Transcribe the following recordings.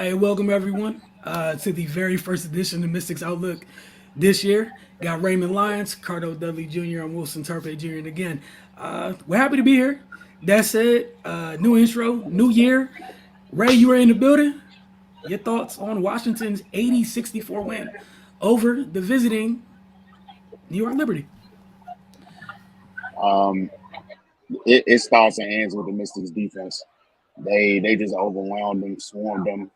Hey, welcome everyone to the very first edition of Mystics Outlook this year. Got Raymond Lyons, Cardo Dudley Jr., and Wilson Tarpe Jr. And again, we're happy to be here. That said, new intro, new year. Ray, you were in the building. Your thoughts on Washington's 80-64 win over the visiting New York Liberty? Um, it starts and ends with the Mystics defense. They just overwhelmed them, swarmed them.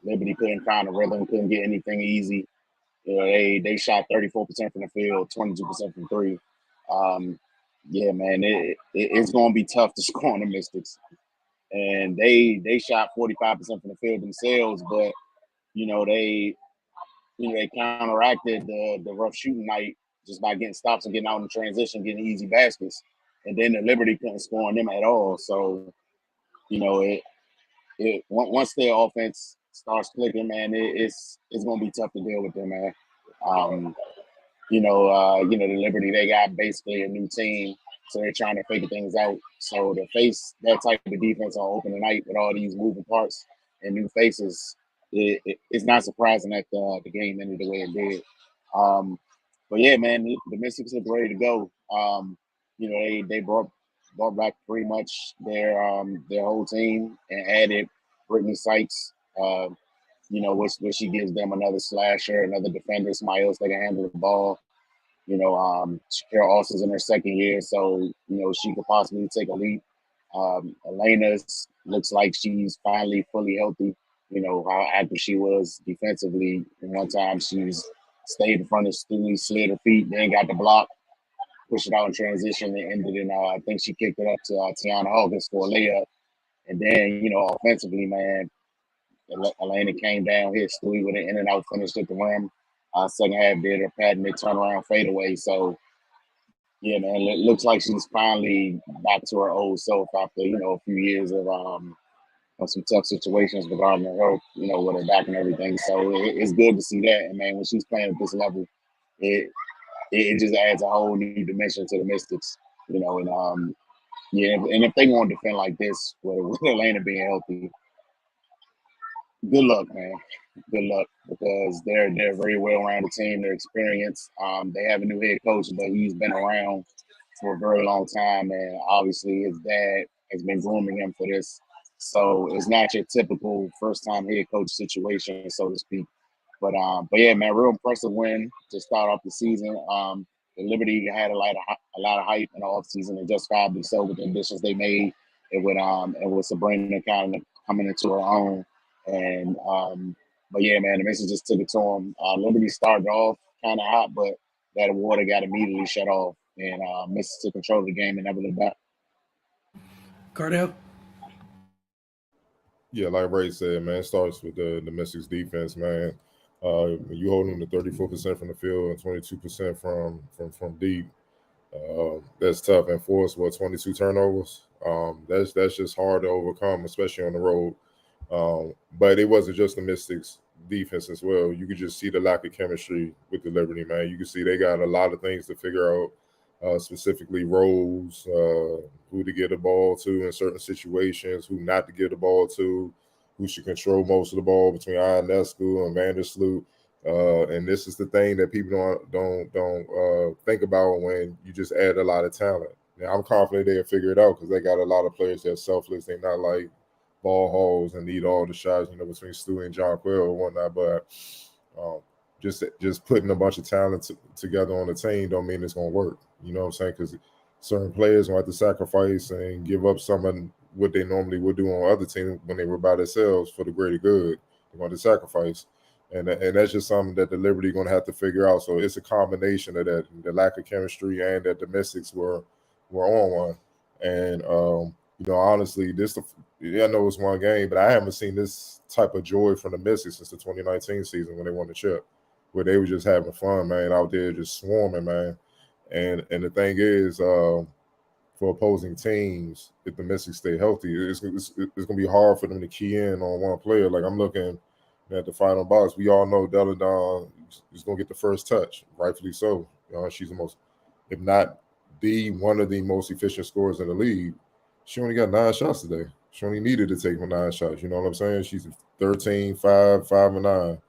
Liberty couldn't find a rhythm, couldn't get anything easy. They shot 34% from the field, 22% from three. Um, yeah, man, it's gonna be tough to score on the Mystics. And they shot 45% from the field themselves, but you know they they counteracted the rough shooting night just by getting stops and getting out in transition, getting easy baskets. And then the Liberty couldn't score on them at all. So you know once their offense starts clicking, man, it's gonna be tough to deal with them, man. Um, the Liberty, they got basically a new team, so they're trying to figure things out. So to face that type of defense on opening night with all these moving parts and new faces, it's not surprising that the game ended the way it did. Um, but yeah, man, the Mystics look ready to go. They brought back pretty much their whole team and added Brittany Sykes. Which she gives them another slasher, another defender, somebody else that can handle the ball. Shakira Austin's in her second year, so she could possibly take a leap. Elena's looks like she's finally fully healthy. You know how active she was defensively. And one time she's stayed in front of Stewie, slid her feet, then got the block, pushed it out in transition, and ended in. I think she kicked it up to Tiana Hawkins for a layup. And then offensively, man, Elena came down, hit Stewie with an in and out finish at the rim. Second half did her patented turnaround fadeaway. So yeah, man, it looks like she's finally back to her old self after a few years of some tough situations regarding her health, with her back and everything. So it's good to see that. And man, when she's playing at this level, it it just adds a whole new dimension to the Mystics, and if they want to defend like this with Elena being healthy, good luck, man. Good luck because they're a very well-rounded team. They're experienced. They have a new head coach, but he's been around for a very long time, and obviously his dad has been grooming him for this. So it's not your typical first-time head coach situation, so to speak. But yeah, man, real impressive win to start off the season. The Liberty had a lot of hype in the offseason and justifiably so with the additions they made. And with Sabrina kind of coming into her own. And but yeah, man, the Mississippi just took it to them. Liberty started off kind of hot, but that water got immediately shut off, and Mississippi took control of the game and never looked back. Cardell? Yeah, like Ray said, man, it starts with the Mystics defense, man. When you hold them to 34% from the field and 22% from deep, that's tough. And force 22 turnovers. That's just hard to overcome, especially on the road. But it wasn't just the Mystics defense as well. You could just see the lack of chemistry with the Liberty, man. You can see they got a lot of things to figure out, specifically roles, who to get the ball to in certain situations, who not to give the ball to, who should control most of the ball between Ionescu and Vandersloot. And this is the thing that people don't think about when you just add a lot of talent. Now, I'm confident they'll figure it out because they got a lot of players that are selfless. They're not like ball holes and need all the shots, between Stu and John Quill or whatnot. But um, just putting a bunch of talent together on the team don't mean it's gonna work. You know what I'm saying? Because certain players will have to sacrifice and give up some of what they normally would do on other teams when they were by themselves for the greater good. They're going to sacrifice. And that's just something that the Liberty going to have to figure out. So it's a combination of that, the lack of chemistry, and that the Mystics were on one. And honestly, I know it's one game, but I haven't seen this type of joy from the Mystics since the 2019 season when they won the chip, where they were just having fun, man, out there just swarming, man. And the thing is, for opposing teams, if the Mystics stay healthy, it's going to be hard for them to key in on one player. Like I'm looking at the final box, we all know Deladon is going to get the first touch, rightfully so. She's the most, if not one of the most efficient scorers in the league. She only got 9 shots today. She only needed to take 9 shots. You know what I'm saying? She's 13, 5, 5 and 9.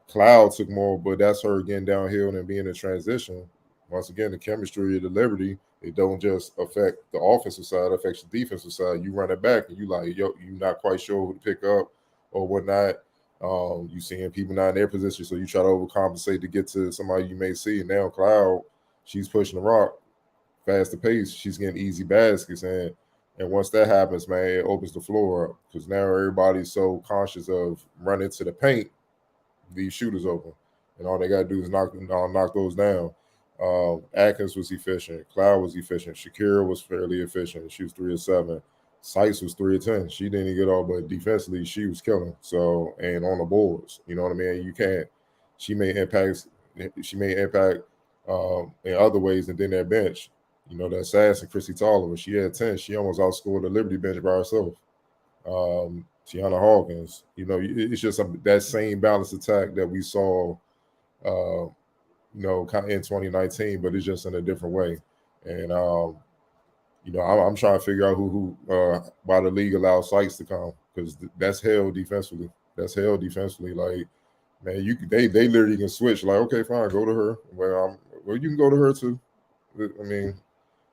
Cloud took more, but that's her getting downhill and being in transition. Once again, the chemistry of the Liberty, it don't just affect the offensive side, it affects the defensive side. You run it back and you like, yo, you're not quite sure who to pick up or whatnot. You seeing people not in their position, so you try to overcompensate to get to somebody you may see. And now Cloud, she's pushing the rock, faster pace. She's getting easy baskets, and once that happens, man, it opens the floor up because now everybody's so conscious of running to the paint, these shooters open, and all they got to do is knock those down. Atkins was efficient. Cloud was efficient. Shakira was fairly efficient. She was 3 of 7. Sykes was 3 of 10. She didn't get all, but defensively she was killing. So, and on the boards, you know what I mean. You can't. She made impacts. She made impact in other ways, and then that bench. You know, that assassin, Chrissy Tolliver, she had 10. She almost outscored the Liberty bench by herself. Tiana Hawkins, you know, it's just that same balanced attack that we saw, you know, kind of in 2019, but it's just in a different way. And, you know, I'm trying to figure out why the league allows Sykes to come, because that's hell defensively. That's hell defensively. Like, man, they literally can switch. Like, okay, fine, go to her. Well, you can go to her too. I mean,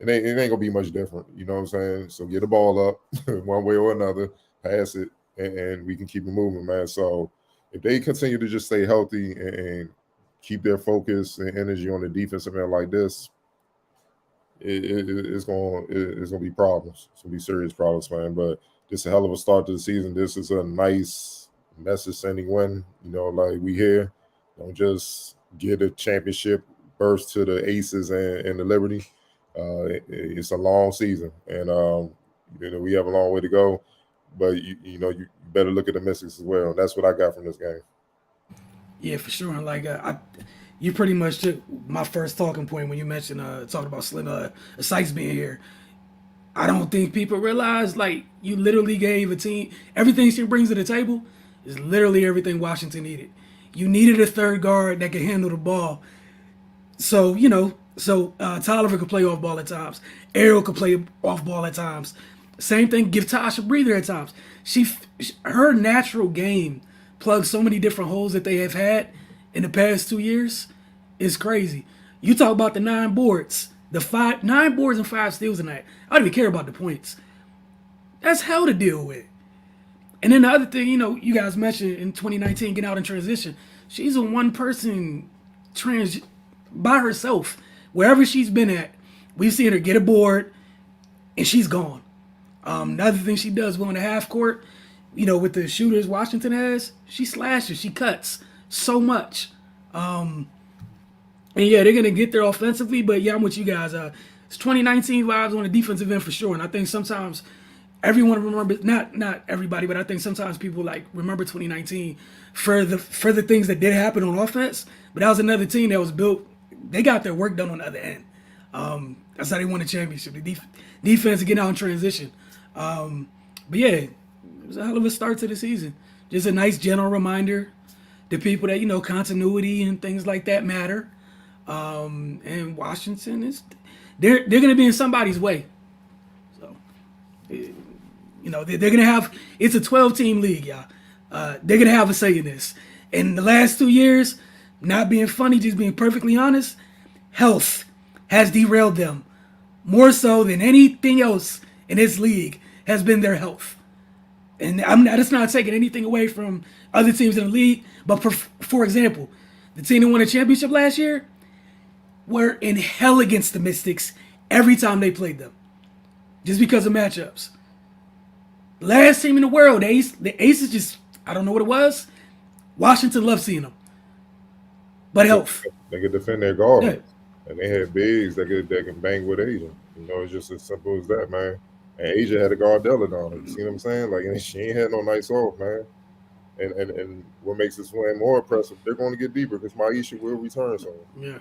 it ain't gonna be much different. You know what I'm saying? So get the ball up one way or another, pass it, and we can keep it moving, man. So if they continue to just stay healthy and keep their focus and energy on the defensive end like this, it's gonna be problems. It's gonna be serious problems, man. But this is a hell of a start to the season. This is a nice message sending win. You know, like we here, don't just get a championship burst to the Aces and the Liberty. It's a long season, and you know, we have a long way to go. But you know, you better look at the Mystics as well. And that's what I got from this game. Yeah, for sure. And like you pretty much took my first talking point when you mentioned talking about Sykes being here. I don't think people realize, like, you literally gave a team everything she brings to the table is literally everything Washington needed. You needed a third guard that could handle the ball. So, you know, Tolliver could play off ball at times. Ariel could play off ball at times. Same thing, give Tosh a breather at times. Her natural game plugs so many different holes that they have had in the past 2 years. It's crazy. You talk about the 9 boards, 9 boards and 5 steals tonight. I don't even care about the points. That's hell to deal with. And then the other thing, you know, you guys mentioned in 2019 getting out in transition. She's a one-person by herself. Wherever she's been at, we've seen her get a board, and she's gone. Another thing she does well in the half court, you know, with the shooters Washington has, she slashes, she cuts so much. And yeah, they're gonna get there offensively, but yeah, I'm with you guys. It's 2019 vibes on the defensive end for sure, and I think sometimes everyone remembers, not everybody, but I think sometimes people like remember 2019 for the things that did happen on offense. But that was another team that was built. They got their work done on the other end. That's how they won the championship. The defense getting out in transition. But yeah, it was a hell of a start to the season. Just a nice general reminder to people that, you know, continuity and things like that matter. And Washington they're going to be in somebody's way. So, you know, they're going to have, it's a 12-team league, y'all. They're going to have a say in this. In the last 2 years, not being funny, just being perfectly honest, health has derailed them more so than anything else in this league has been their health. And that's not taking anything away from other teams in the league. But for example, the team that won a championship last year were in hell against the Mystics every time they played them, just because of matchups. Last team in the world, the Aces just, I don't know what it was. Washington loves seeing them. But health. They could defend their guard. Yeah. And they had bigs that can bang with Asia. You know, it's just as simple as that, man. And Asia had a guard Dillon on her. You see what I'm saying? Like, and she ain't had no nights off, man. And what makes this win more impressive, they're going to get deeper because Maisha will return soon. Yeah.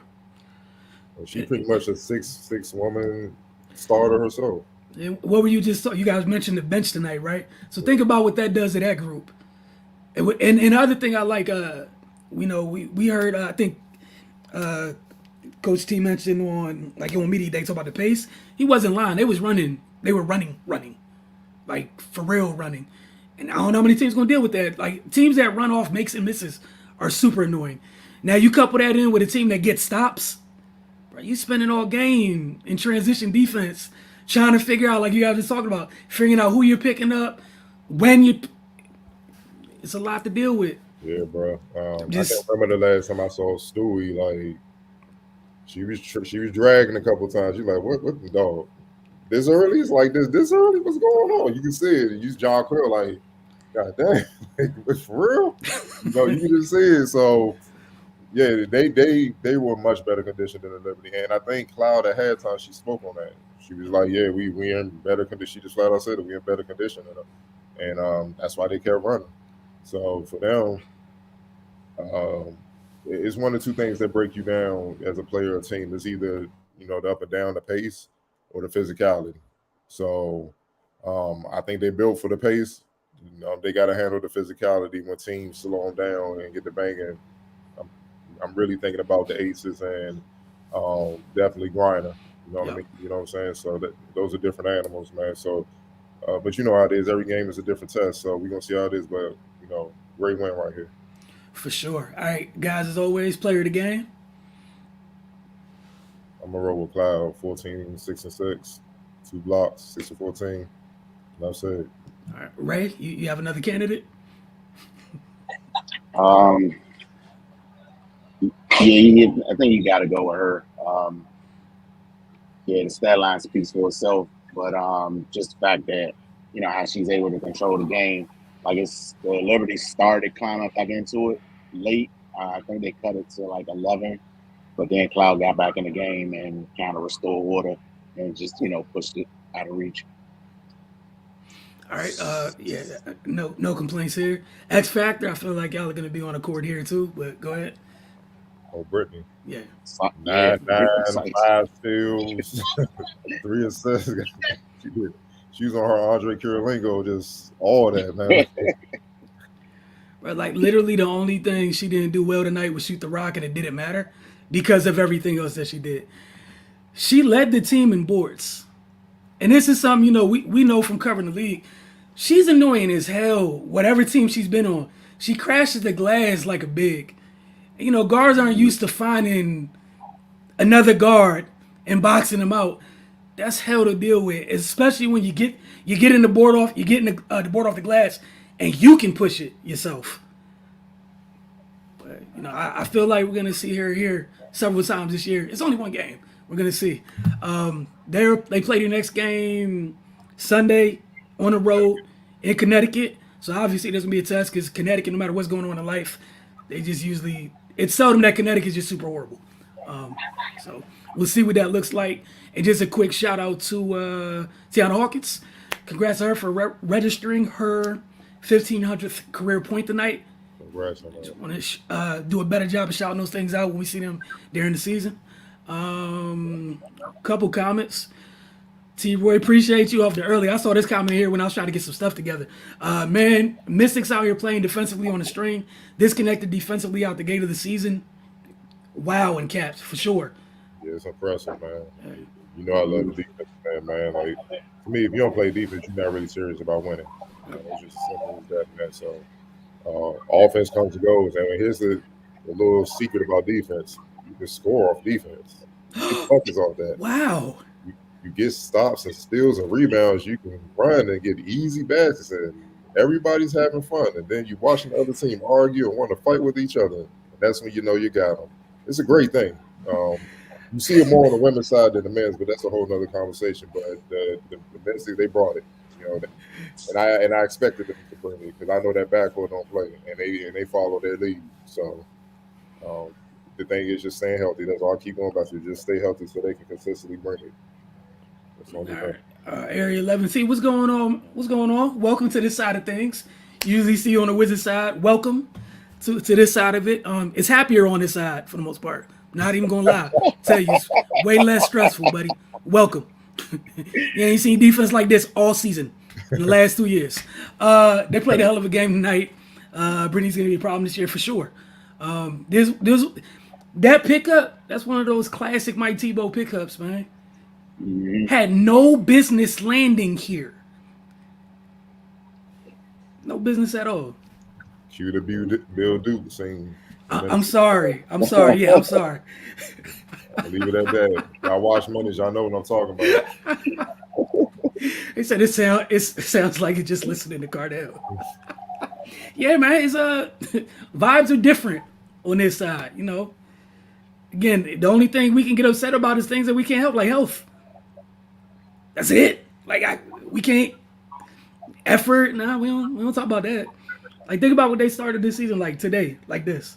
And she pretty much a six woman starter herself. And what were you you guys mentioned the bench tonight, right? So think about what that does to that group. And the other thing I like, you know, we heard, I think Coach T mentioned on media day, talk about the pace. He wasn't lying. They were running. Like like for real running. And I don't know how many teams gonna deal with that. Like teams that run off makes and misses are super annoying. Now you couple that in with a team that gets stops, bro, you spending all game in transition defense trying to figure out, like you guys just talking about, figuring out who you're picking up, when you. It's a lot to deal with. Yeah, bro. I Just can't remember the last time I saw Stewie. Like she was dragging a couple times. She's like, what the dog? This early? It's like this early? What's going on? You can see it. You John Quill like, God damn, like, for real? You can just see it. So yeah, they were much better conditioned than the Liberty. And I think Cloud at halftime she spoke on that. She was like, yeah, we in better condition. She just flat out said it, we in better condition than them. And that's why they kept running. So for them, it's one of two things that break you down as a player or team. It's either the up and down, the pace, or the physicality. So I think they built for the pace. They got to handle the physicality when teams slow them down and get the banging. I'm really thinking about the Aces and definitely Griner. You know what I mean? You know what I'm saying? So those are different animals, man. So, but you know how it is. Every game is a different test. So we're gonna see how it is. But great win right here. For sure. All right, guys, as always, player of the game. I'm gonna roll with Cloud, 14, 6 and 6, 2 blocks, 6 and 14. That's it. All right, Ray, you have another candidate? Yeah, I think you got to go with her. The stat line speaks for itself, but just the fact that how she's able to control the game. Like the Liberty started climbing back into it late. I think they cut it to like 11, but then Cloud got back in the game and kind of restored order and just pushed it out of reach. All right, yeah, no complaints here. X Factor, I feel like y'all are gonna be on a court here too, but go ahead. Oh, Brittany. Yeah. 9, 5 steals, 3 assists. She was on her Andre Kirilenko, just all that, man. Right, like literally the only thing she didn't do well tonight was shoot the rock, and it didn't matter because of everything else that she did. She led the team in boards. And this is something, we know from covering the league. She's annoying as hell, whatever team she's been on. She crashes the glass like a big. Guards aren't used to finding another guard and boxing them out. That's hell to deal with, especially when you get in the board off, you get in the board off the glass, and you can push it yourself. But I feel like we're gonna see her here several times this year. It's only one game. We're gonna see. They play their next game Sunday on the road in Connecticut. So obviously there's gonna be a test because Connecticut, no matter what's going on in life, they just usually it's seldom that Connecticut's just super horrible. So we'll see what that looks like. And just a quick shout out to Tiana Hawkins. Congrats to her for registering her 1,500th career point tonight. Congrats on that. Just want to do a better job of shouting those things out when we see them during the season. Couple comments. T-Roy, appreciate you off the early. I saw this comment here when I was trying to get some stuff together. Man, Mystics out here playing defensively on the string. Disconnected defensively out the gate of the season. Wow, and caps, for sure. Yeah, it's impressive, man. I love the defense, man. Like, for me, if you don't play defense, you're not really serious about winning. It's just as simple as that, man. So, offense comes and goes. And here's the little secret about defense. You can score off defense. You get buckets off that. Wow. You get stops and steals and rebounds. You can run and get easy baskets, and everybody's having fun. And then you watching the other team argue and want to fight with each other. And that's when you know you got them. It's a great thing. You see it more on the women's side than the men's, but that's a whole nother conversation. But the men's, they brought it, and I expected them to bring it because I know that backcourt don't play, and they follow their lead. So the thing is just staying healthy. That's all I keep going back to. Just stay healthy so they can consistently bring it. That's the only thing. Area 11C, what's going on? What's going on? Welcome to this side of things. Usually see you on the Wizard side. Welcome to this side of it. It's happier on this side for the most part. Not even gonna lie. Tell you, it's way less stressful, buddy. Welcome. You ain't seen defense like this all season in the last 2 years. They played a hell of a game tonight. Brittany's gonna be a problem this year for sure. There's that pickup. That's one of those classic Mike Tebow pickups, man. Had no business landing here. No business at all. Cue the Bill Duke scene. I'm sorry. I'm sorry. Yeah, I'm sorry. I'll leave it at that. Y'all watch Mondays, y'all know what I'm talking about. They said it sounds like you just listening to Cardell. Yeah, man, it's vibes are different on this side, you know. Again, the only thing we can get upset about is things that we can't help, like health. That's it. Like we can't effort. Nah, we don't talk about that. Like think about what they started this season like today, like this.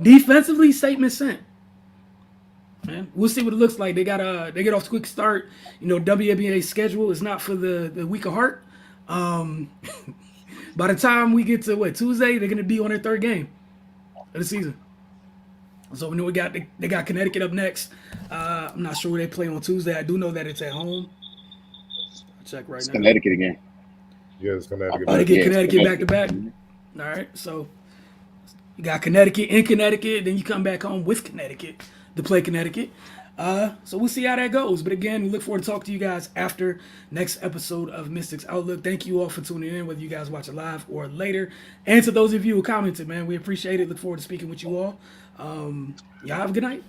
Defensively, statement sent. Man, we'll see what it looks like. They get off to a quick start. You know, WNBA schedule is not for the weak of heart. By the time we get to Tuesday, they're gonna be on their third game of the season. So we know they got Connecticut up next. I'm not sure where they play on Tuesday. I do know that it's at home. I'll check right now. Connecticut again. Yeah, it's Connecticut. Oh, they get Yeah, Connecticut back to Connecticut. back. All right, so you got Connecticut in Connecticut, then you come back home with Connecticut to play Connecticut. So we'll see how that goes. But again, we look forward to talking to you guys after next episode of Mystics Outlook. Thank you all for tuning in, whether you guys watch it live or later. And to those of you who commented, man, we appreciate it. Look forward to speaking with you all. Y'all have a good night.